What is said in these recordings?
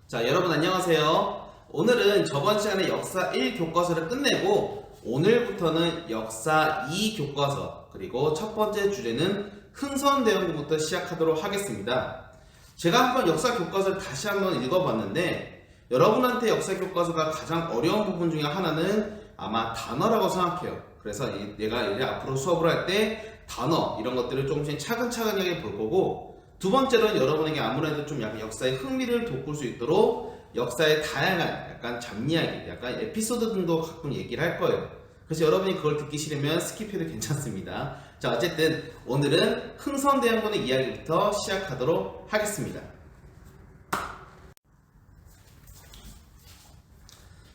자, 여러분 안녕하세요. 오늘은 저번 시간에 역사 1 교과서를 끝내고 오늘부터는 역사 2 교과서 그리고 첫 번째 주제는 흥선대원군부터 시작하도록 하겠습니다. 제가 한번 역사 교과서를 다시 한번 읽어봤는데 여러분한테 역사 교과서가 가장 어려운 부분 중에 하나는 아마 단어라고 생각해요. 그래서 내가 이제 앞으로 수업을 할 때 단어 이런 것들을 조금씩 차근차근하게 볼 거고, 두 번째로는 여러분에게 아무래도 좀 약간 역사의 흥미를 돋굴 수 있도록 역사의 다양한 약간 잡이야기, 약간 에피소드 등도 가끔 얘기를 할 거예요. 그래서 여러분이 그걸 듣기 싫으면 스킵해도 괜찮습니다. 자, 어쨌든 오늘은 흥선대원군의 이야기부터 시작하도록 하겠습니다.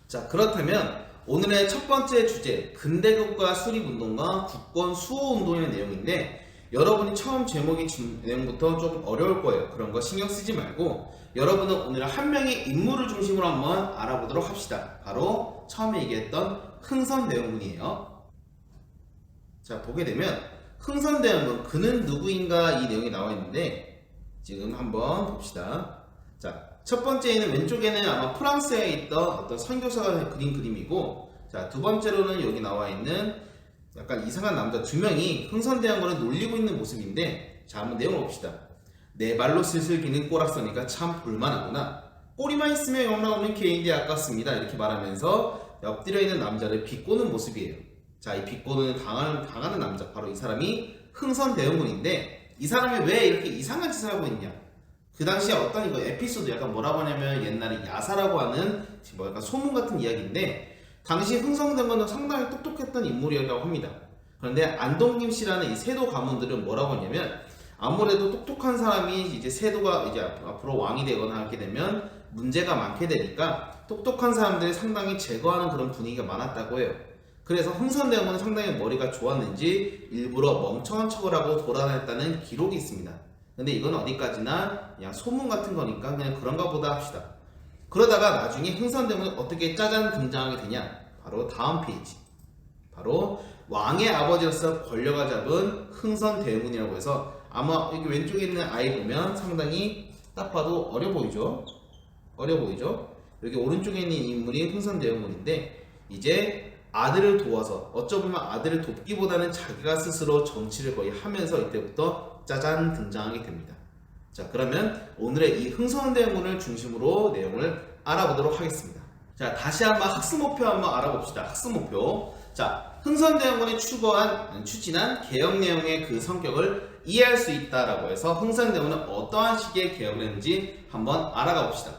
자, 그렇다면 오늘의 첫 번째 주제, 근대국가 수립운동과 국권 수호운동의 내용인데, 여러분이 처음 제목이 내용부터 좀 어려울 거예요. 그런 거 신경 쓰지 말고 여러분은 오늘 한 명의 인물을 중심으로 한번 알아보도록 합시다. 바로 처음에 얘기했던 흥선대원군이에요. 자, 보게 되면 흥선대원군, 그는 누구인가 이 내용이 나와 있는데 지금 한번 봅시다. 자, 첫 번째는 왼쪽에는 아마 프랑스에 있던 어떤 선교사가 그린 그림이고, 자, 두 번째로는 여기 나와 있는 약간 이상한 남자 두 명이 흥선대원군을 놀리고 있는 모습인데, 자, 한번 내용을 봅시다. 내 발로 슬슬 기는 꼬락서니까 참 볼만하구나. 꼬리만 있으면 영락없는 개인데 아깝습니다. 이렇게 말하면서 엎드려 있는 남자를 비꼬는 모습이에요. 자, 이 비꼬는 당하는 남자, 바로 이 사람이 흥선대원군인데, 이 사람이 왜 이렇게 이상한 짓을 하고 있냐? 그 당시에 어떤 이거 에피소드, 약간 뭐라고 하냐면 옛날에 야사라고 하는 뭐 약간 소문 같은 이야기인데, 당시 흥선대원군은 상당히 똑똑했던 인물이었다고 합니다. 그런데 안동김 씨라는 이 세도 가문들은 뭐라고 하냐면, 아무래도 똑똑한 사람이 이제 세도가 이제 앞으로 왕이 되거나 하게 되면 문제가 많게 되니까 똑똑한 사람들이 상당히 제거하는 그런 분위기가 많았다고 해요. 그래서 흥선대원군은 상당히 머리가 좋았는지 일부러 멍청한 척을 하고 돌아다녔다는 기록이 있습니다. 근데 이건 어디까지나 그냥 소문 같은 거니까 그냥 그런가 보다 합시다. 그러다가 나중에 흥선대원군은 어떻게 짜잔 등장하게 되냐? 바로 다음 페이지. 바로 왕의 아버지로서 권력을 잡은 흥선대원군이라고 해서, 아마 여기 왼쪽에 있는 아이 보면 상당히 딱 봐도 어려 보이죠? 어려 보이죠? 여기 오른쪽에 있는 인물이 흥선대원군인데, 이제 아들을 도와서, 어쩌면 아들을 돕기보다는 자기가 스스로 정치를 거의 하면서 이때부터 짜잔 등장하게 됩니다. 자, 그러면 오늘의 이 흥선대원군을 중심으로 내용을 알아보도록 하겠습니다. 자, 다시 한번 학습 목표 한번 알아봅시다. 학습 목표. 자, 흥선대원군이 추진한 개혁 내용의 그 성격을 이해할 수 있다라고 해서 흥선대원군은 어떠한 식의 개혁을 했는지 한번 알아가 봅시다.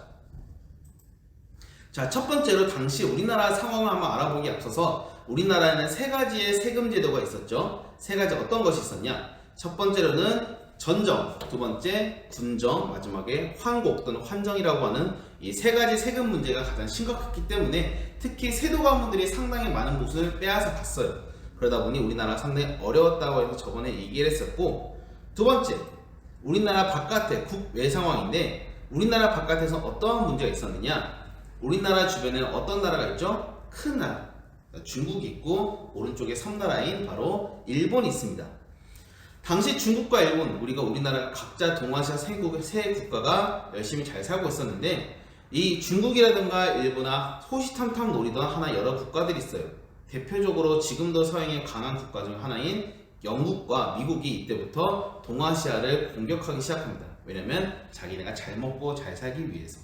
자, 첫 번째로 당시 우리나라 상황을 한번 알아보기 앞서서, 우리나라에는 세 가지의 세금 제도가 있었죠. 세 가지 어떤 것이 있었냐? 첫 번째로는 전정, 두 번째 군정, 마지막에 환곡 또는 환정이라고 하는 이 세 가지 세금 문제가 가장 심각했기 때문에 특히 세도 가문들이 상당히 많은 곳을 빼앗아 갔어요. 그러다 보니 우리나라가 상당히 어려웠다고 해서 저번에 얘기를 했었고, 두 번째, 우리나라 바깥의 국외 상황인데, 우리나라 바깥에서 어떠한 문제가 있었느냐? 우리나라 주변에 어떤 나라가 있죠? 큰 나라, 중국이 있고 오른쪽에 섬나라인 바로 일본이 있습니다. 당시 중국과 일본, 우리나라가 각자 동아시아 세 국가가 열심히 잘 살고 있었는데, 이 중국이라든가 일본아 호시탐탐 노리던 하나 여러 국가들이 있어요. 대표적으로 지금도 서양의 강한 국가 중 하나인 영국과 미국이 이때부터 동아시아를 공격하기 시작합니다. 왜냐면 자기네가 잘 먹고 잘 살기 위해서.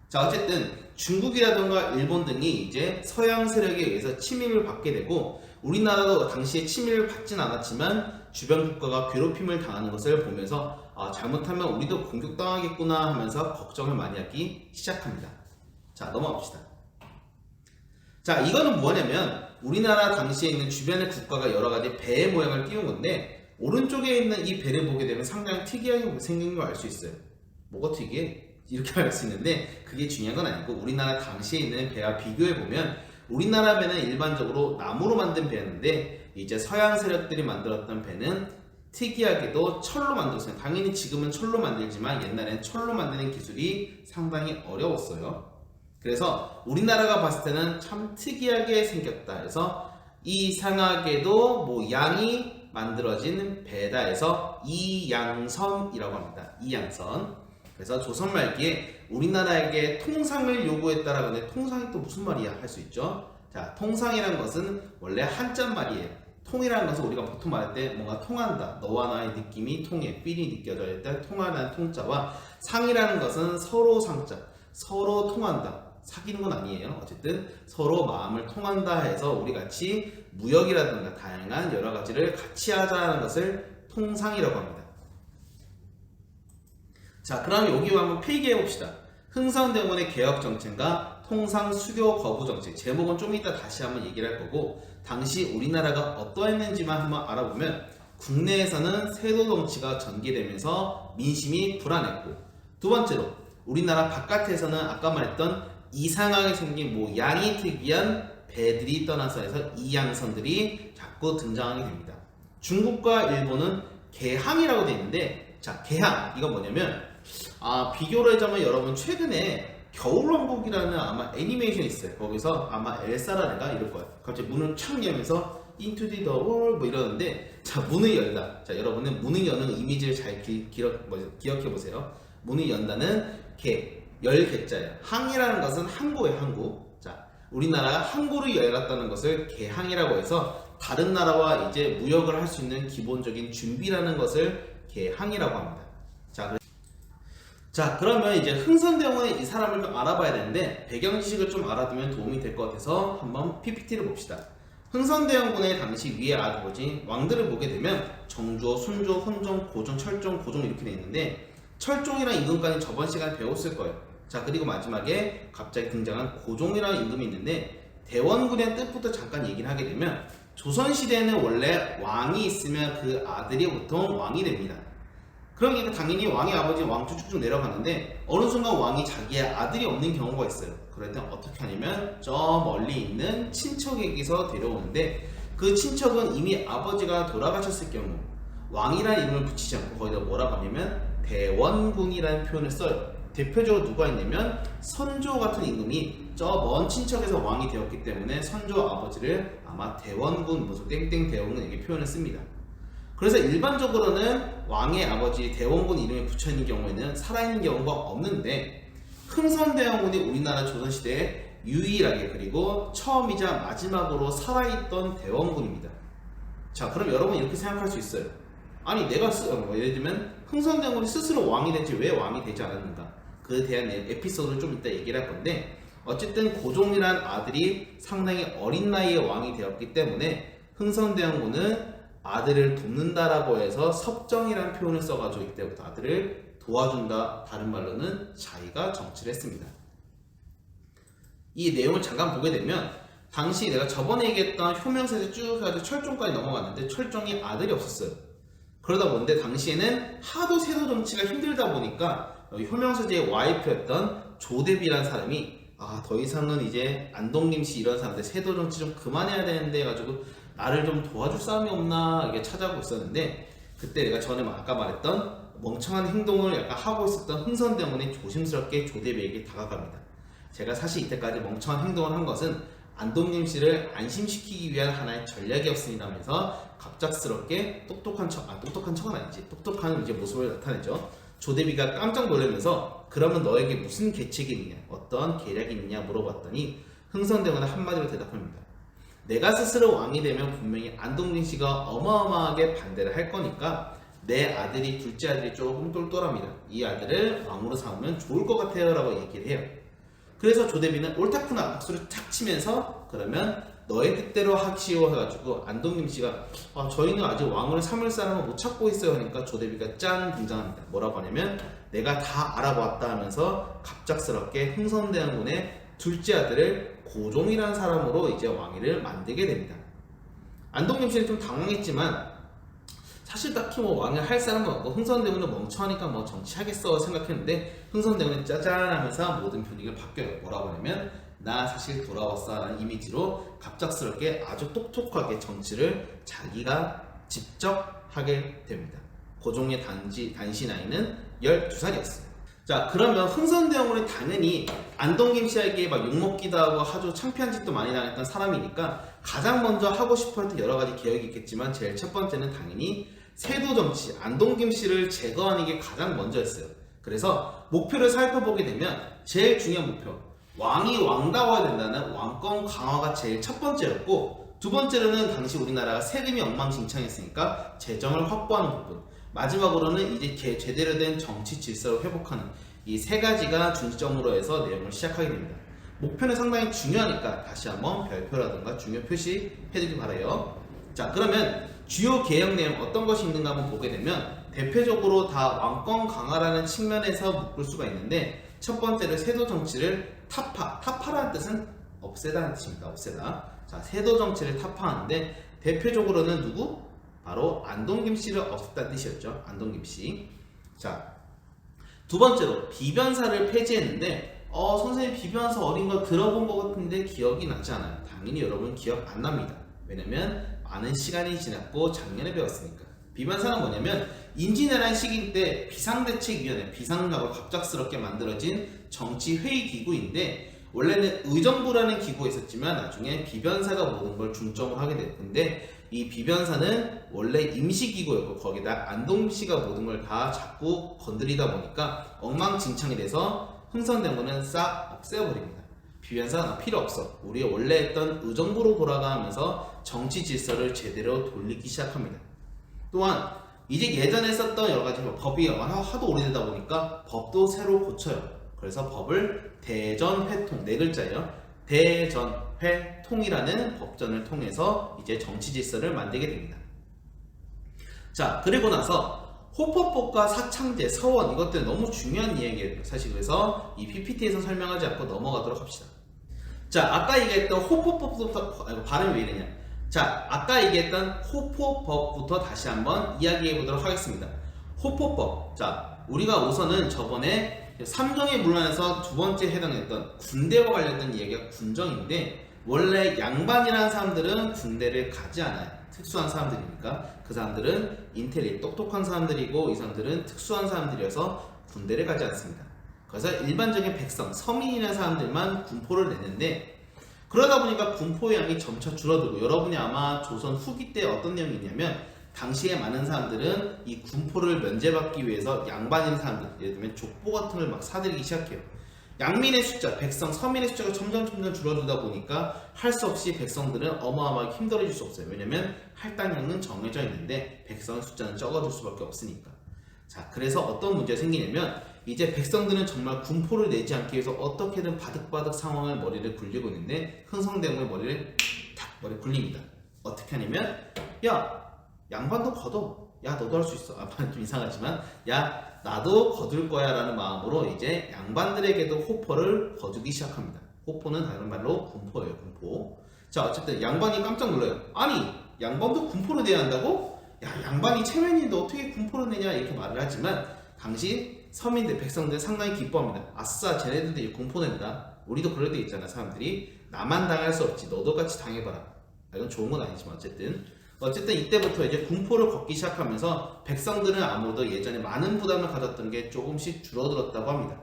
자, 어쨌든 중국이라든가 일본 등이 이제 서양 세력에 의해서 침입을 받게 되고, 우리나라도 당시에 침입을 받진 않았지만 주변 국가가 괴롭힘을 당하는 것을 보면서 잘못하면 우리도 공격당하겠구나 하면서 걱정을 많이 하기 시작합니다. 자, 넘어갑시다. 자, 이거는 뭐냐면 우리나라 당시에 있는 주변의 국가가 여러 가지 배의 모양을 띄운 건데, 오른쪽에 있는 이 배를 보게 되면 상당히 특이하게 생긴 걸 알 수 있어요. 뭐가 특이해? 이렇게 알 수 있는데 그게 중요한 건 아니고, 우리나라 당시에 있는 배와 비교해 보면 우리나라 배는 일반적으로 나무로 만든 배였는데, 이제 서양 세력들이 만들었던 배는 특이하게도 철로 만들었어요. 당연히 지금은 철로 만들지만 옛날엔 철로 만드는 기술이 상당히 어려웠어요. 그래서 우리나라가 봤을 때는 참 특이하게 생겼다 해서 이상하게도 뭐 양이 만들어진 배다 해서 이양선이라고 합니다. 이양선. 그래서 조선 말기에 우리나라에게 통상을 요구했다라고 하는데 통상이 또 무슨 말이야 할 수 있죠. 자, 통상이란 것은 원래 한자 말이에요. 통이라는 것은 우리가 보통 말할 때 뭔가 통한다, 너와 나의 느낌이 통해, 필이 느껴져야 때 통하는 통자와 상이라는 것은 서로 상자, 서로 통한다, 사귀는 건 아니에요. 어쨌든 서로 마음을 통한다 해서 우리 같이 무역이라든가 다양한 여러 가지를 같이 하자는 것을 통상이라고 합니다. 자, 그럼 여기 한번 필기해 봅시다. 흥선대원의 개혁 정책과 통상 수교 거부 정책. 제목은 좀 이따 다시 한번 얘기를 할 거고, 당시 우리나라가 어떠했는지만 한번 알아보면 국내에서는 세도 정치가 전개되면서 민심이 불안했고, 두 번째로 우리나라 바깥에서는 아까 말했던 이상하게 생긴 뭐 양이 특이한 배들이 떠나서 해서 이양선들이 자꾸 등장하게 됩니다. 중국과 일본은 개항이라고 되어 있는데, 자, 개항 이건 뭐냐면 비교를 하자면 여러분 최근에 겨울왕국이라는 아마 애니메이션이 있어요. 거기서 아마 엘사라네가 이럴 거예요. 갑자기 문을 착 열면서 Into the world 뭐 이러는데, 자, 문을 열다. 자, 여러분은 문을 여는 이미지를 잘 기억해 보세요. 문을 연다는 열 개자예요. 항이라는 것은 항구예요, 항구. 자, 우리나라가 항구를 열었다는 것을 개항이라고 해서 다른 나라와 이제 무역을 할 수 있는 기본적인 준비라는 것을 개항이라고 합니다. 자, 그러면 이제 흥선대원의 이 사람을 좀 알아봐야 되는데 배경 지식을 좀 알아두면 도움이 될 것 같아서 한번 PPT를 봅시다. 흥선대원군의 당시 위에 아버지 왕들을 보게 되면 정조, 순조, 훈종, 고종, 철종, 고종 이렇게 돼 있는데, 철종이랑 임금까지 저번 시간에 배웠을 거예요. 자, 그리고 마지막에 갑자기 등장한 고종이라는 임금이 있는데, 대원군의 뜻부터 잠깐 얘기를 하게 되면 조선시대에는 원래 왕이 있으면 그 아들이 보통 왕이 됩니다. 그러니까 당연히 왕의 아버지 왕 쭉쭉 내려가는데 어느 순간 왕이 자기의 아들이 없는 경우가 있어요. 그럴 땐 어떻게 하냐면 저 멀리 있는 친척에게서 데려오는데, 그 친척은 이미 아버지가 돌아가셨을 경우 왕이라는 이름을 붙이지 않고 거기다 뭐라고 하냐면 대원군이라는 표현을 써요. 대표적으로 누가 있냐면 선조 같은 임금이 저 먼 친척에서 왕이 되었기 때문에 선조 아버지를 아마 대원군 무슨 땡땡 대원군 이렇게 표현을 씁니다. 그래서 일반적으로는 왕의 아버지 대원군 이름이 붙여있는 경우에는 살아있는 경우가 없는데, 흥선대원군이 우리나라 조선시대에 유일하게 그리고 처음이자 마지막으로 살아있던 대원군입니다. 자, 그럼 여러분 이렇게 생각할 수 있어요. 아니 내가 예를 들면 흥선대원군이 스스로 왕이 됐지 왜 왕이 되지 않았는가, 그에 대한 에피소드를 좀 이따 얘기를 할 건데, 어쨌든 고종이란 아들이 상당히 어린 나이에 왕이 되었기 때문에 흥선대원군은 아들을 돕는다라고 해서 섭정이라는 표현을 써가지고 이때부터 아들을 도와준다, 다른 말로는 자기가 정치를 했습니다. 이 내용을 잠깐 보게 되면 당시 내가 저번에 얘기했던 효명세제 쭉 해가지고 철종까지 넘어갔는데 철종이 아들이 없었어요. 그러다 보는데 당시에는 하도 세도 정치가 힘들다 보니까 효명세제의 와이프였던 조대비라는 사람이 더 이상은 이제 안동김씨 이런 사람들 세도 정치 좀 그만해야 되는데 해가지고 나를 좀 도와줄 사람이 없나 이게 찾아보고 있었는데, 그때 내가 전에 아까 말했던 멍청한 행동을 약간 하고 있었던 흥선대원군이 조심스럽게 조대비에게 다가갑니다. 제가 사실 이때까지 멍청한 행동을 한 것은 안동님 씨를 안심시키기 위한 하나의 전략이었습니다 하면서 갑작스럽게 똑똑한 척은 아니지, 똑똑한 이제 모습을 나타내죠. 조대비가 깜짝 놀라면서 그러면 너에게 무슨 계책이 있냐, 어떤 계략이 있냐 물어봤더니 흥선대원은 한마디로 대답합니다. 내가 스스로 왕이 되면 분명히 안동진 씨가 어마어마하게 반대를 할 거니까 내 아들이, 둘째 아들이 조금 똘똘합니다. 이 아들을 왕으로 삼으면 좋을 것 같아요 라고 얘기를 해요. 그래서 조대비는 옳다구나 박수를 탁 치면서 그러면 너의 뜻대로 하시오 해가지고 안동진 씨가 저희는 아직 왕으로 삼을 사람을 못 찾고 있어요 하니까 조대비가 짠 등장합니다. 뭐라고 하냐면 내가 다 알아보았다 하면서 갑작스럽게 흥선대원군의 둘째 아들을 고종이라는 사람으로 이제 왕위를 만들게 됩니다. 안동김 씨는 좀 당황했지만 사실 딱히 뭐 왕을 할 사람은 없고 흥선대원은 멍청하니까 뭐 정치하겠어 생각했는데 흥선대원은 짜잔 하면서 모든 분위기가 바뀌어요. 뭐라고 하냐면 나 사실 돌아왔어 라는 이미지로 갑작스럽게 아주 똑똑하게 정치를 자기가 직접 하게 됩니다. 고종의 단시 나이는 12살이었어요. 자, 그러면 흥선대원군이 당연히 안동김 씨에게 막 욕먹기도 하고 아주 창피한 짓도 많이 당했던 사람이니까 가장 먼저 하고 싶어 했던 여러 가지 계획이 있겠지만 제일 첫 번째는 당연히 세도 정치, 안동김 씨를 제거하는 게 가장 먼저였어요. 그래서 목표를 살펴보게 되면 제일 중요한 목표, 왕이 왕다워야 된다는 왕권 강화가 제일 첫 번째였고, 두 번째로는 당시 우리나라가 세금이 엉망진창했으니까 재정을 확보하는 부분, 마지막으로는 이제 제대로 된 정치 질서를 회복하는 이 세 가지가 중점으로 해서 내용을 시작하게 됩니다. 목표는 상당히 중요하니까 다시 한번 별표라든가 중요 표시해두기 바라요. 자, 그러면 주요 개혁 내용 어떤 것이 있는가 한번 보게 되면 대표적으로 다 왕권 강화라는 측면에서 묶을 수가 있는데, 첫 번째로 세도 정치를 타파라는 뜻은 없애다는 뜻입니다. 없애다. 자, 세도 정치를 타파하는데 대표적으로는 누구? 바로 안동김 씨를 없앴다는 뜻이었죠. 안동김 씨. 자, 두 번째로 비변사를 폐지했는데 선생님 비변사 어린 거 들어본 것 같은데 기억이 나지 않아요. 당연히 여러분 기억 안 납니다. 왜냐면 많은 시간이 지났고 작년에 배웠으니까. 비변사는 뭐냐면 임진왜란 시기 때 비상대책위원회, 비상하고 갑작스럽게 만들어진 정치회의 기구인데, 원래는 의정부라는 기구가 있었지만 나중에 비변사가 모든 걸 중점으로 하게 됐는데, 이 비변사는 원래 임시기구였고 거기다 안동씨가 모든 걸 다 자꾸 건드리다 보니까 엉망진창이 돼서 흥선된 거는 싹 없애버립니다. 비변사가 필요 없어. 우리 원래 했던 의정부로 돌아가면서 정치 질서를 제대로 돌리기 시작합니다. 또한 이제 예전에 썼던 여러 가지 법이 하도 오래되다 보니까 법도 새로 고쳐요. 그래서 법을 대전회통, 네 글자예요. 대전회통이라는 법전을 통해서 이제 정치 질서를 만들게 됩니다. 자, 그리고 나서 호법법과 사창제, 서원, 이것들 너무 중요한 이야기예요. 사실 그래서 이 PPT에서 설명하지 않고 넘어가도록 합시다. 자, 아까 얘기했던 호법법부터, 발음이 왜 이러냐. 자, 아까 얘기했던 호포법부터 다시 한번 이야기해 보도록 하겠습니다. 호포법. 자, 우리가 우선은 저번에 삼정의 문란에서 두 번째 해당했던 군대와 관련된 이야기가 군정인데, 원래 양반이라는 사람들은 군대를 가지 않아요. 특수한 사람들이니까. 그 사람들은 인텔리 똑똑한 사람들이고 이 사람들은 특수한 사람들이어서 군대를 가지 않습니다. 그래서 일반적인 백성, 서민이라는 사람들만 군포를 내는데, 그러다 보니까 군포의 양이 점차 줄어들고, 여러분이 아마 조선 후기 때 어떤 내용이 있냐면 당시에 많은 사람들은 이 군포를 면제받기 위해서 양반인 사람들, 예를 들면 족보 같은 걸 막 사들이기 시작해요. 양민의 숫자, 백성, 서민의 숫자가 점점 줄어들다 보니까 할 수 없이 백성들은 어마어마하게 힘들어질 수 없어요. 왜냐면 할당량은 정해져 있는데 백성의 숫자는 적어질 수밖에 없으니까. 자, 그래서 어떤 문제가 생기냐면 이제 백성들은 정말 군포를 내지 않기 위해서 어떻게든 바득바득 상황을 머리를 굴리고 있는데, 흥성대원의 머리를 머리 굴립니다. 어떻게 하냐면, 야, 양반도 거둬. 야, 너도 할 수 있어. 아, 좀 이상하지만, 야, 나도 거둘 거야 라는 마음으로 이제 양반들에게도 호포를 거두기 시작합니다. 호포는 다른 말로 군포예요. 군포. 자, 어쨌든 양반이 깜짝 놀라요. 아니, 양반도 군포를 내야 한다고? 야, 양반이 체면인데 어떻게 군포를 내냐 이렇게 말을 하지만, 당시 서민들, 백성들 상당히 기뻐합니다. 아싸, 쟤네들도 이제 군포 낸다. 우리도 그럴 때 있잖아. 사람들이 나만 당할 수 없지, 너도 같이 당해봐라. 이건 좋은 건 아니지만 어쨌든 이때부터 이제 군포를 걷기 시작하면서 백성들은 아무래도 예전에 많은 부담을 가졌던 게 조금씩 줄어들었다고 합니다.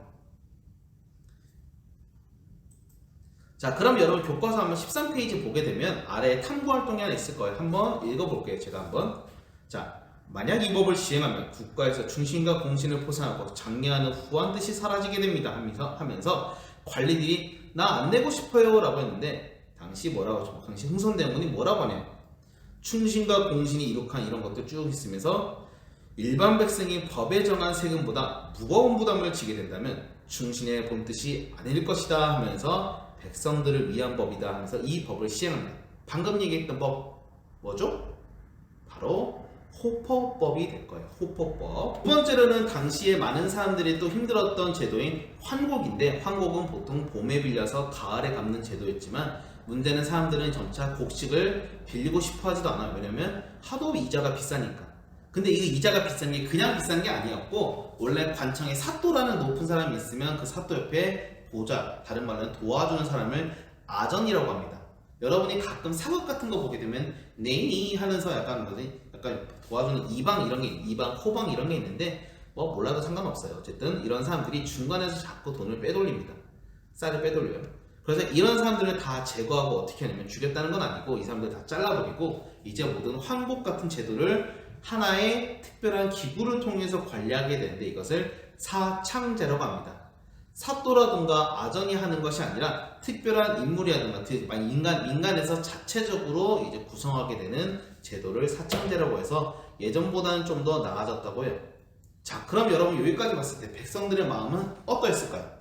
자, 그럼 여러분 교과서 한번 13페이지 보게 되면 아래에 탐구활동이 하나 있을 거예요. 한번 읽어볼게요. 제가 한번. 자, 만약 이 법을 시행하면 국가에서 충신과 공신을 포상하고 장려하는 후한 뜻이 사라지게 됩니다 하면서 관리들이 나 안 내고 싶어요 라고 했는데, 당시 뭐라고 하죠? 당시 흥선대원군이 뭐라고 하냐, 충신과 공신이 이룩한 이런 것들 쭉 있으면서 일반 백성이 법에 정한 세금보다 무거운 부담을 지게 된다면 충신의 본뜻이 아닐 것이다 하면서 백성들을 위한 법이다 하면서 이 법을 시행합니다. 방금 얘기했던 법 뭐죠? 바로 호포법이 될 거예요. 호포법. 두 번째로는 당시에 많은 사람들이 또 힘들었던 제도인 환곡인데, 환곡은 보통 봄에 빌려서 가을에 갚는 제도였지만 문제는 사람들은 점차 곡식을 빌리고 싶어 하지도 않아요. 왜냐면 하도 이자가 비싸니까. 근데 이 이자가 비싼 게 그냥 비싼 게 아니었고, 원래 관청에 사또라는 높은 사람이 있으면 그 사또 옆에 보좌, 다른 말로는 도와주는 사람을 아전이라고 합니다. 여러분이 가끔 사극 같은 거 보게 되면 네니 하면서 약간 도와주는 이방 이런 게, 이방, 호방 이런 게 있는데 뭐 몰라도 상관없어요. 어쨌든 이런 사람들이 중간에서 자꾸 돈을 빼돌립니다. 쌀을 빼돌려요. 그래서 이런 사람들을 다 제거하고 어떻게 하냐면, 죽였다는 건 아니고 이 사람들 다 잘라버리고 이제 모든 환복 같은 제도를 하나의 특별한 기구를 통해서 관리하게 되는데, 이것을 사창제라고 합니다. 사또라든가 아전이 하는 것이 아니라 특별한 인물이라든가 민간에서 자체적으로 이제 구성하게 되는 제도를 사창제라고 해서 예전보다는 좀 더 나아졌다고 해요. 자, 그럼 여러분 여기까지 봤을 때 백성들의 마음은 어떠했을까요?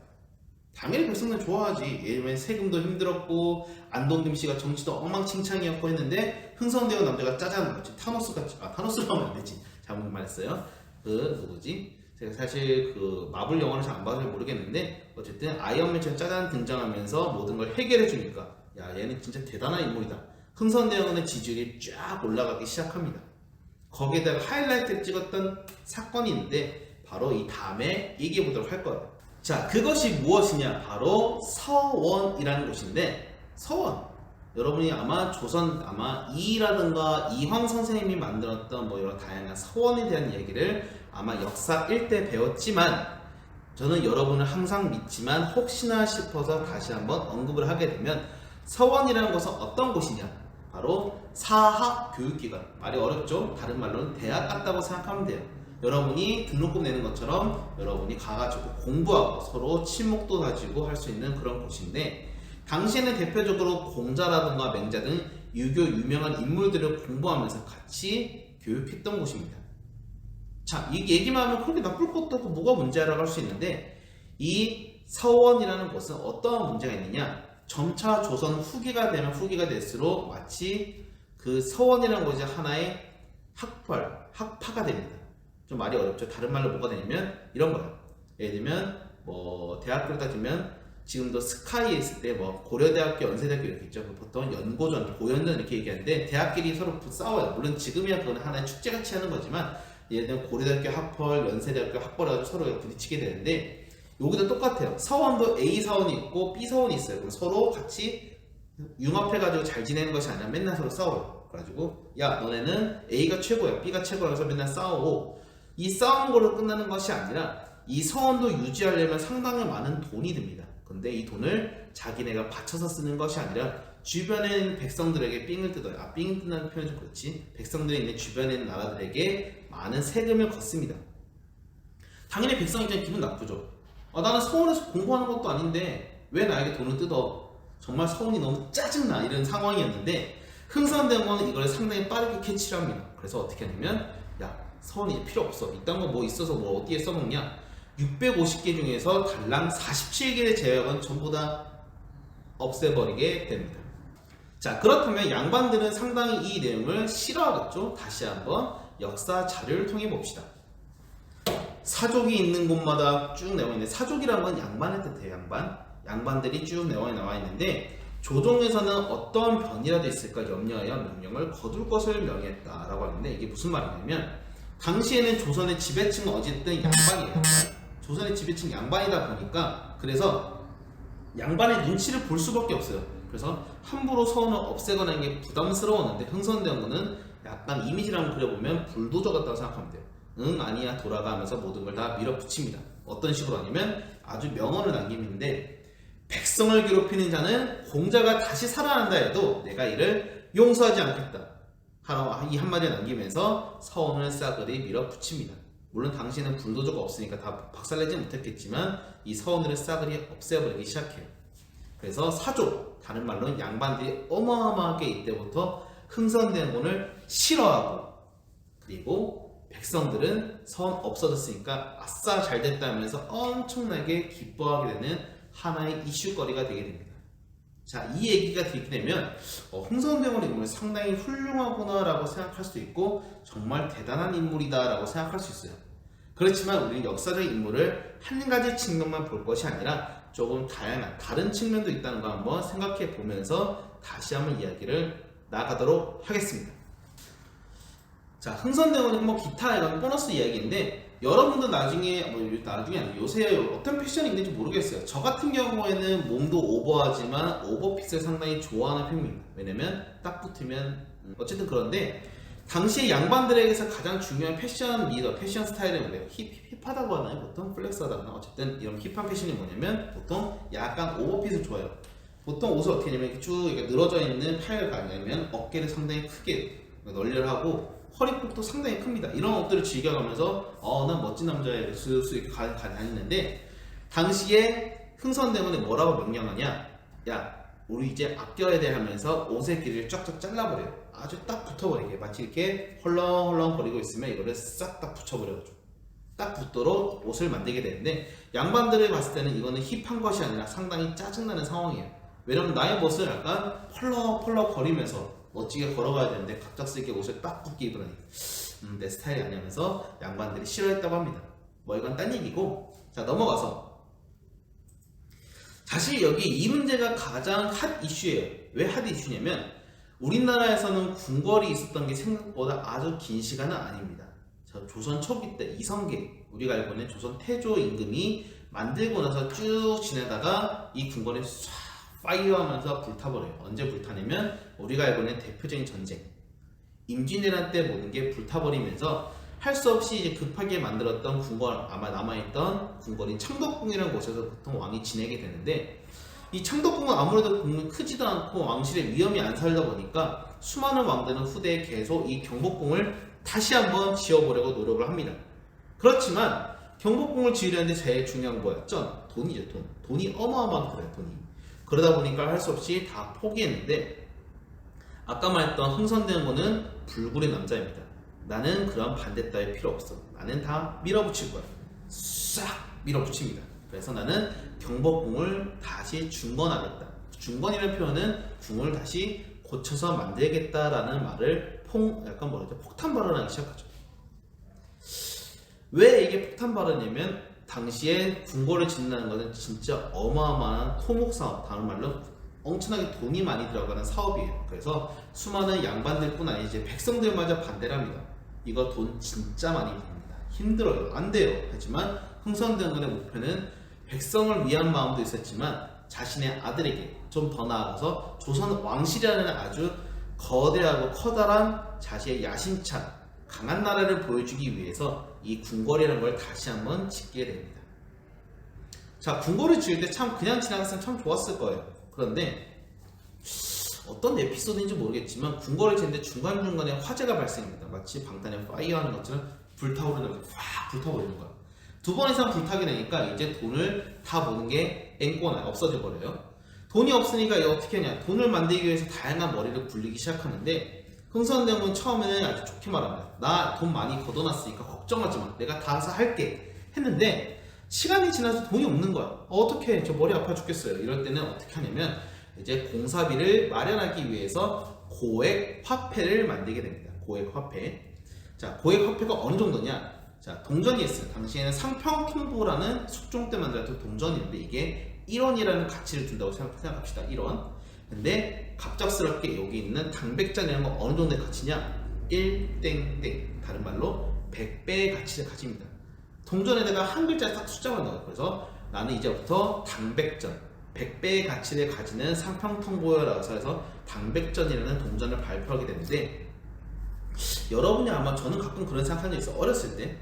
당연히 백성들은 좋아하지. 예를 들면 세금도 힘들었고 안동김 씨가 정치도 엉망진창이었고 했는데 흥선대원 남자가 짜잔 마치 타노스같이, 타노스라고 하면 안 되지. 잘못 말했어요. 누구지? 제가 사실 마블 영화를 잘 안 봐서 모르겠는데 어쨌든 아이언맨처럼 짜잔 등장하면서 모든 걸 해결해 주니까 야, 얘는 진짜 대단한 인물이다. 흥선대원의 지지율이 쫙 올라가기 시작합니다. 거기에다가 하이라이트를 찍었던 사건이 있는데 바로 이 다음에 얘기해 보도록 할 거예요. 자, 그것이 무엇이냐? 바로 서원이라는 곳인데, 서원, 여러분이 아마 이라든가 이황 선생님이 만들었던 뭐 이런 다양한 서원에 대한 얘기를 아마 역사 1대 배웠지만 저는 여러분을 항상 믿지만 혹시나 싶어서 다시 한번 언급을 하게 되면 서원이라는 것은 어떤 곳이냐? 바로 사학교육기관. 말이 어렵죠? 다른 말로는 대학 같다고 생각하면 돼요. 여러분이 등록금 내는 것처럼 여러분이 가가지고 공부하고 서로 친목도 다지고 할 수 있는 그런 곳인데 당시에는 대표적으로 공자라든가 맹자 등 유교 유명한 인물들을 공부하면서 같이 교육했던 곳입니다. 자, 이 얘기만 하면 그렇게 나쁠 것도 없고 뭐가 문제라고 할 수 있는데 이 서원이라는 곳은 어떠한 문제가 있느냐? 점차 조선 후기가 되면 후기가 될수록 마치 그 서원이라는 곳이 하나의 학파가 됩니다. 좀 말이 어렵죠. 다른 말로 뭐가 되냐면 이런 거예요. 예를 들면 뭐 대학교를 따지면 지금도 스카이에 있을 때 뭐 고려대학교, 연세대학교 이렇게 있죠. 보통 연고전, 고연전 이렇게 얘기하는데 대학끼리 서로 싸워요. 물론 지금이야 그건 하나의 축제같이 하는 거지만 예를 들면 고려대학교 학벌, 연세대학교 학벌을 서로 부딪히게 되는데 여기도 똑같아요. 서원도 A 사원이 있고 B 사원이 있어요. 그럼 서로 같이 융합해가지고 잘 지내는 것이 아니라 맨날 서로 싸워요. 그래가지고 야, 너네는 A가 최고야, B가 최고라서 맨날 싸우고 이 싸우는 걸로 끝나는 것이 아니라 이 서원도 유지하려면 상당히 많은 돈이 듭니다. 근데 이 돈을 자기네가 바쳐서 쓰는 것이 아니라 주변에 있는 백성들에게 삥을 뜯어요. 삥을 뜯는 표현이 좀 그렇지. 백성들이 있는 주변에 있는 나라들에게 많은 세금을 걷습니다. 당연히 백성 입장에 기분 나쁘죠. 나는 서원에서 공부하는 것도 아닌데 왜 나에게 돈을 뜯어? 정말 서원이 너무 짜증나 이런 상황이었는데 흥선대원은 이걸 상당히 빠르게 캐치를 합니다. 그래서 어떻게 하냐면 야, 서원이 필요 없어. 이딴 거 뭐 있어서 뭐 어디에 써먹냐? 650개 중에서 달랑 47개의 제약은 전부 다 없애버리게 됩니다. 자, 그렇다면 양반들은 상당히 이 내용을 싫어하겠죠? 다시 한번 역사 자료를 통해 봅시다. 사족이 있는 곳마다 쭉 나와 있는데 사족이라는 건 양반의 뜻이에요. 양반들이 쭉 나와 있는데 조정에서는 어떤 변이라도 있을까 염려하여 명령을 거둘 것을 명했다라고 하는데 이게 무슨 말이냐면 당시에는 조선의 지배층은 어쨌든 양반이에요. 조선의 지배층 양반이다 보니까 그래서 양반의 눈치를 볼 수밖에 없어요. 그래서 함부로 서원을 없애거나 하는 게 부담스러웠는데 흥선대원군은 약간 이미지를 한번 그려보면 불도저 같다고 생각하면 돼요. 응, 아니야, 돌아가면서 모든 걸 다 밀어붙입니다. 어떤 식으로 하냐면 아주 명언을 남기는데 백성을 괴롭히는 자는 공자가 다시 살아난다 해도 내가 이를 용서하지 않겠다. 이 한마디를 남기면서 서원을 싸그리 밀어붙입니다. 물론 당시에는 불도저가 없으니까 다 박살내지 못했겠지만 이 서원을 싸그리 없애버리기 시작해요. 그래서 사족, 다른 말로는 양반들이 어마어마하게 이때부터 흥선대원군을 싫어하고 그리고 백성들은 서원 없어졌으니까 아싸 잘됐다 하면서 엄청나게 기뻐하게 되는 하나의 이슈거리가 되게 됩니다. 자, 이 얘기가 되게 되면 흥선대원의 인물이 상당히 훌륭하구나 라고 생각할 수도 있고 정말 대단한 인물이다 라고 생각할 수 있어요. 그렇지만 우리는 역사적 인물을 한 가지 측면만 볼 것이 아니라 조금 다양한 다른 측면도 있다는 거 한번 생각해 보면서 다시 한번 이야기를 나가도록 하겠습니다. 자, 흥선대원은 뭐 기타 이런 보너스 이야기인데 여러분도 나중에 아니라 요새 어떤 패션이 있는지 모르겠어요. 저 같은 경우에는 몸도 오버하지만 오버핏을 상당히 좋아하는 편입니다. 왜냐면 딱 붙으면 어쨌든 그런데 당시에 양반들에게서 가장 중요한 패션 리더, 패션 스타일은 뭐예요? 힙하다고 하나요? 보통 플렉스하다고 하나? 어쨌든 이런 힙한 패션이 뭐냐면 보통 약간 오버핏을 좋아해요. 보통 옷을 어떻게 하냐면 쭉 이렇게 늘어져 있는 팔을 가냐면 어깨를 상당히 크게 널리를 하고 허리폭도 상당히 큽니다. 이런 옷들을 즐겨가면서 난 멋진 남자야 쓱쓱 이렇게 다녔는데 당시에 흥선대원이 뭐라고 명령하냐, 야 우리 이제 아껴야 돼 하면서 옷의 길이를 쫙쫙 잘라버려요. 아주 딱 붙어버리게, 마치 이렇게 헐렁헐렁 거리고 있으면 이거를 싹 딱 붙여버려가지고 딱 붙도록 옷을 만들게 되는데, 양반들을 봤을 때는 이거는 힙한 것이 아니라 상당히 짜증나는 상황이에요. 왜냐면 나의 멋을 약간 펄럭펄럭 거리면서 멋지게 걸어가야 되는데 갑작스럽게 옷을 딱 붙게 입으라니 내 스타일이 아니면서 양반들이 싫어했다고 합니다. 뭐 이건 딴 얘기고, 자 넘어가서 사실 여기 이 문제가 가장 핫 이슈예요. 왜 핫 이슈냐면 우리나라에서는 궁궐이 있었던 게 생각보다 아주 긴 시간은 아닙니다. 조선 초기 때 이성계, 우리가 알고 있는 조선 태조 임금이 만들고 나서 쭉 지내다가 이 궁궐이 쏴 파이어하면서 불타버려요. 언제 불타냐면 우리가 알고 있는 대표적인 전쟁 임진왜란 때 모든 게 불타버리면서 할 수 없이 이제 급하게 만들었던 궁궐, 아마 남아있던 궁궐인 창덕궁이라는 곳에서 보통 왕이 지내게 되는데, 이 창덕궁은 아무래도 궁은 크지도 않고 왕실의 위험이 안 살다 보니까 수많은 왕들은 후대에 계속 이 경복궁을 다시 한번 지어보려고 노력을 합니다. 그렇지만 경복궁을 지으려는데 제일 중요한 건 뭐야? 돈이죠. 돈이 어마어마한 거예요. 돈이. 그러다 보니까 할 수 없이 다 포기했는데, 아까 말했던 흥선대원군은 불굴의 남자입니다. 나는 그런 반대 따위 필요 없어. 나는 다 밀어붙일 거야. 싹 밀어붙입니다. 그래서 나는 경복궁을 다시 중건하겠다. 중건이라는 표현은 궁을 다시 고쳐서 만들겠다라는 말을 약간 폭탄 발언하기 시작하죠. 왜 이게 폭탄 발언이냐면 당시에 궁궐을 짓는다는 것은 진짜 어마어마한 토목사업, 다른 말로 엄청나게 돈이 많이 들어가는 사업이에요. 그래서 수많은 양반들뿐 아니라 이제 백성들마저 반대를 합니다. 이거 돈 진짜 많이 듭니다. 힘들어요. 안 돼요. 하지만 흥선대원군의 목표는 백성을 위한 마음도 있었지만 자신의 아들에게 좀 더 나아가서 조선 왕실이라는 아주 거대하고 커다란 자신의 야심찬 강한 나라를 보여주기 위해서 이 궁궐이라는 걸 다시 한번 짓게 됩니다. 자, 궁궐을 지을 때 참 그냥 지나갔으면 참 좋았을 거예요. 그런데 어떤 에피소드인지 모르겠지만 궁궐을 짓는데 중간중간에 화재가 발생합니다. 마치 방탄의 파이어 하는 것처럼 불타오르는 확 불타버리는 거야. 2번 이상 불타게 되니까 이제 돈을 다 모든 게 앵꼬나 없어져 버려요. 돈이 없으니까 이거 어떻게 하냐, 돈을 만들기 위해서 다양한 머리를 굴리기 시작하는데, 흥선대원은 처음에는 아주 좋게 말합니다. 나 돈 많이 걷어놨으니까 걱정하지 마, 내가 다 알아서 할게 했는데, 시간이 지나서 돈이 없는 거야. 어떻게, 저 머리 아파 죽겠어요. 이럴 때는 어떻게 하냐면 이제 공사비를 마련하기 위해서 고액 화폐를 만들게 됩니다. 고액 화폐. 자, 고액 화폐가 어느 정도냐? 자, 동전이 있어요. 당시에는 상평통보라는 숙종 때 만들었던 동전인데 이게 1원이라는 가치를 준다고 생각합시다. 1원. 근데 갑작스럽게 여기 있는 당백잔이라는 건 어느 정도의 가치냐? 1땡땡. 다른 말로 100배의 가치를 가집니다. 동전에다가 한 글자 딱 숫자만 넣어요. 그래서 나는 이제부터 당백전, 100배의 가치를 가지는 상평통보여라고 해서 당백전이라는 동전을 발표하게 되는데, 여러분이 아마, 저는 가끔 그런 생각한 적 있어요. 어렸을 때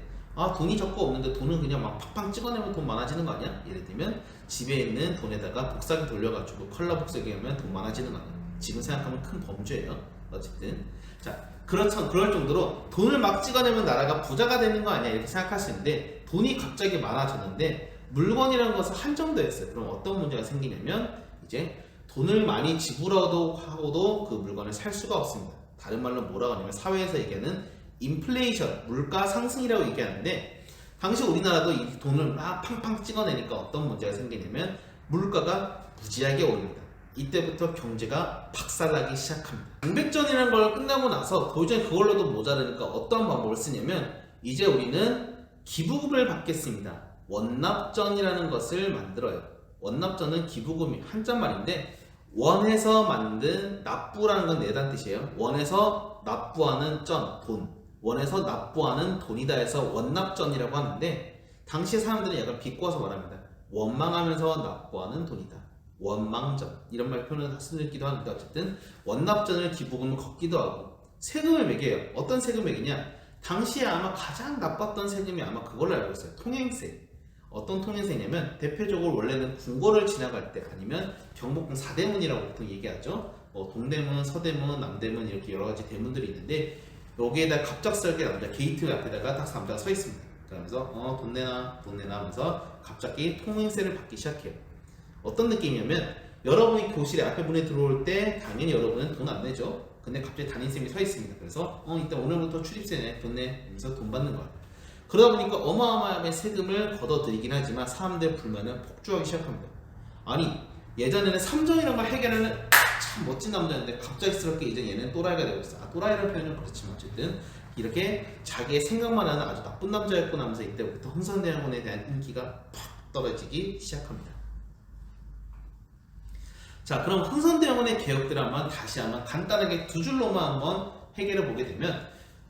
돈이 적고 없는데 돈은 그냥 막 팍팍 찍어내면 돈 많아지는 거 아니야? 예를 들면 집에 있는 돈에다가 복사기 돌려가지고 컬러 복사기 하면 돈 많아지는 거 아니야? 지금 생각하면 큰 범죄예요. 어쨌든 자, 그럴 정도로 돈을 막 찍어내면 나라가 부자가 되는 거 아니야? 이렇게 생각할 수 있는데, 돈이 갑자기 많아졌는데 물건이라는 것은 한정되었어요. 그럼 어떤 문제가 생기냐면 이제 돈을 많이 지불하고도 그 물건을 살 수가 없습니다. 다른 말로 뭐라고 하냐면 사회에서 얘기하는 인플레이션, 물가 상승이라고 얘기하는데, 당시 우리나라도 이 돈을 막 팡팡 찍어내니까 어떤 문제가 생기냐면 물가가 무지하게 오릅니다. 이때부터 경제가 박살나기 시작합니다. 당백전이라는 걸 끝나고 나서 도저히 그걸로도 모자르니까 어떤 방법을 쓰냐면 이제 우리는 기부금을 받겠습니다. 원납전이라는 것을 만들어요. 원납전은 기부금이 한자말인데, 원에서 만든 납부라는 건 내단 뜻이에요. 원에서 납부하는 전, 돈. 원에서 납부하는 돈이다 해서 원납전이라고 하는데, 당시 사람들은 약간 비꼬아서 말합니다. 원망하면서 납부하는 돈이다. 원망전. 이런 말 표현을 쓰기도 하는데, 어쨌든 원납전을 기부금을 걷기도 하고 세금을 매겨요. 어떤 세금 매기냐? 당시에 아마 가장 나빴던 세금이 아마 그걸로 알고 있어요. 통행세. 어떤 통행세냐면 대표적으로 원래는 궁궐을 지나갈 때, 아니면 경복궁 4대문이라고 보통 얘기하죠. 동대문, 서대문, 남대문 이렇게 여러 가지 대문들이 있는데, 여기에다 갑작스럽게 남자 게이트 앞에다가 딱 남자가 서 있습니다. 그러면서 돈 내놔 하면서 갑자기 통행세를 받기 시작해요. 어떤 느낌이냐면 여러분이 교실에 앞에 문에 들어올 때 당연히 여러분은 돈 안 내죠. 근데 갑자기 담임쌤이 서 있습니다. 그래서 이따 오늘부터 출입세네 돈 내 하면서 돈 받는 거야. 그러다 보니까 어마어마하게 세금을 걷어들이긴 하지만 사람들의 불만은 폭주하기 시작합니다. 아니 예전에는 삼정이란 걸 해결하는 참 멋진 남자였는데 갑작스럽게 이제 얘는 또라이가 되고 있어. 또라이라는 표현은 그렇지만 어쨌든 이렇게 자기의 생각만 하는 아주 나쁜 남자였구나 하면서 이때부터 흥선대원군에 대한 인기가 팍 떨어지기 시작합니다. 자, 그럼 흥선대원군의 개혁들을 다시 한번 간단하게 두 줄로만 한번 해결해 보게 되면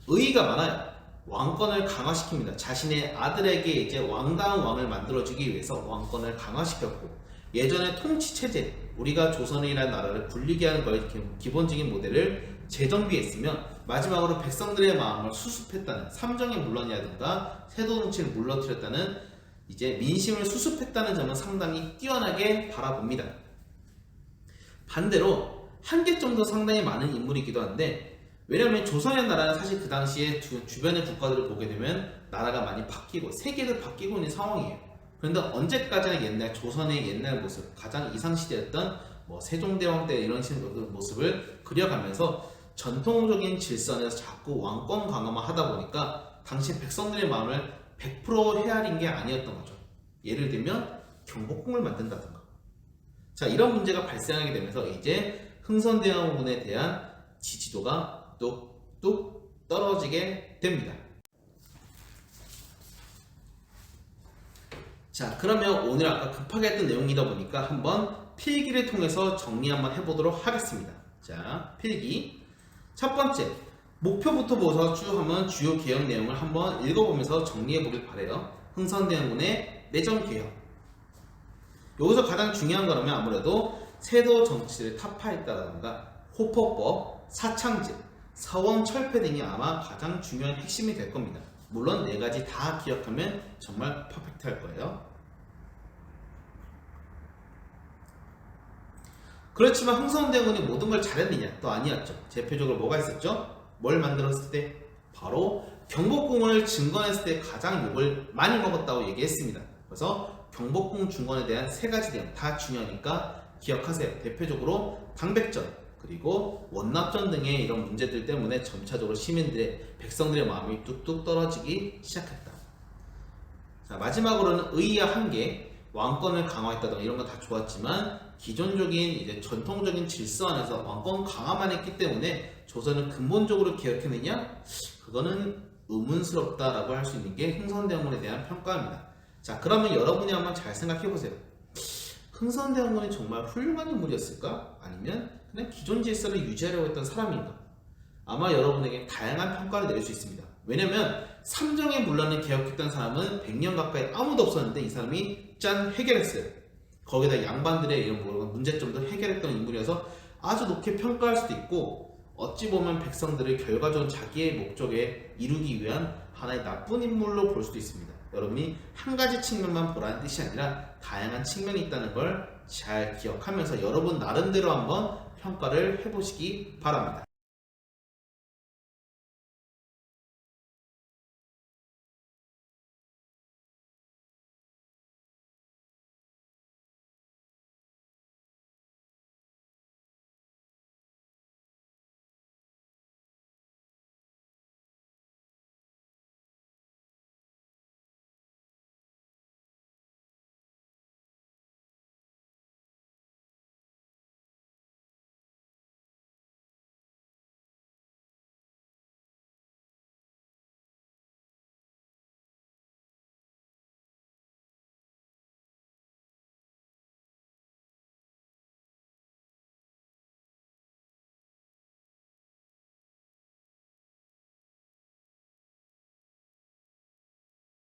의의가 많아요. 왕권을 강화시킵니다. 자신의 아들에게 이제 왕다운 왕을 만들어주기 위해서 왕권을 강화시켰고, 예전의 통치체제, 우리가 조선이라는 나라를 굴리게 하는 거의 기본적인 모델을 재정비했으면 마지막으로 백성들의 마음을 수습했다는, 삼정의 문란이라든가 세도정치를 물러뜨렸다는, 이제 민심을 수습했다는 점은 상당히 뛰어나게 바라봅니다. 반대로 한계 정도 상당히 많은 인물이기도 한데, 왜냐하면 조선의 나라는 사실 그 당시에 주변의 국가들을 보게 되면 나라가 많이 바뀌고 세계도 바뀌고 있는 상황이에요. 그런데 언제까지나 옛날 조선의 옛날 모습, 가장 이상시대였던 세종대왕 때 이런 식의 모습을 그려가면서 전통적인 질서 안에서 자꾸 왕권 강화만 하다 보니까 당시 백성들의 마음을 100% 헤아린 게 아니었던 거죠. 예를 들면 경복궁을 만든다든가. 자, 이런 문제가 발생하게 되면서 이제 흥선대원군에 대한 지지도가 뚝뚝 떨어지게 됩니다. 자, 그러면 오늘 아까 급하게 했던 내용이다 보니까 한번 필기를 통해서 정리 한번 해보도록 하겠습니다. 자, 필기 첫 번째, 목표부터 보서 쭉 한번 주요 개혁 내용을 한번 읽어보면서 정리해 보길 바래요. 흥선대원군의 내정 개혁. 여기서 가장 중요한 거라면 아무래도 세도 정치를 타파했다던가 호포법, 사창제, 서원 철폐 등이 아마 가장 중요한 핵심이 될 겁니다. 물론 네 가지 다 기억하면 정말 퍼펙트 할 거예요. 그렇지만 흥선대원군이 모든 걸 잘했느냐? 또 아니었죠. 대표적으로 뭐가 있었죠? 뭘 만들었을 때? 바로 경복궁을 증건했을 때 가장 욕을 많이 먹었다고 얘기했습니다. 그래서 경복궁 증건에 대한 세 가지 내용 다 중요하니까 기억하세요. 대표적으로 당백전, 그리고 원납전 등의 이런 문제들 때문에 점차적으로 시민들의, 백성들의 마음이 뚝뚝 떨어지기 시작했다. 자, 마지막으로는 의의와 한계, 왕권을 강화했다던가 이런 거 다 좋았지만 기존적인 이제 전통적인 질서 안에서 왕권 강화만 했기 때문에 조선을 근본적으로 개혁했느냐? 그거는 의문스럽다라고 할 수 있는 게 흥선대원군에 대한 평가입니다. 자, 그러면 여러분이 한번 잘 생각해 보세요. 흥선대원군이 정말 훌륭한 인물이었을까? 아니면 그냥 기존 질서를 유지하려고 했던 사람인가? 아마 여러분에게 다양한 평가를 내릴 수 있습니다. 왜냐면 삼정의 문란을 개혁했던 사람은 100년 가까이 아무도 없었는데 이 사람이 짠 해결했어요. 거기다 양반들의 이런 문제점도 해결했던 인물이어서 아주 높게 평가할 수도 있고, 어찌 보면 백성들을 결과적으로 자기의 목적에 이루기 위한 하나의 나쁜 인물로 볼 수도 있습니다. 여러분이 한 가지 측면만 보라는 뜻이 아니라 다양한 측면이 있다는 걸 잘 기억하면서 여러분 나름대로 한번 평가를 해보시기 바랍니다.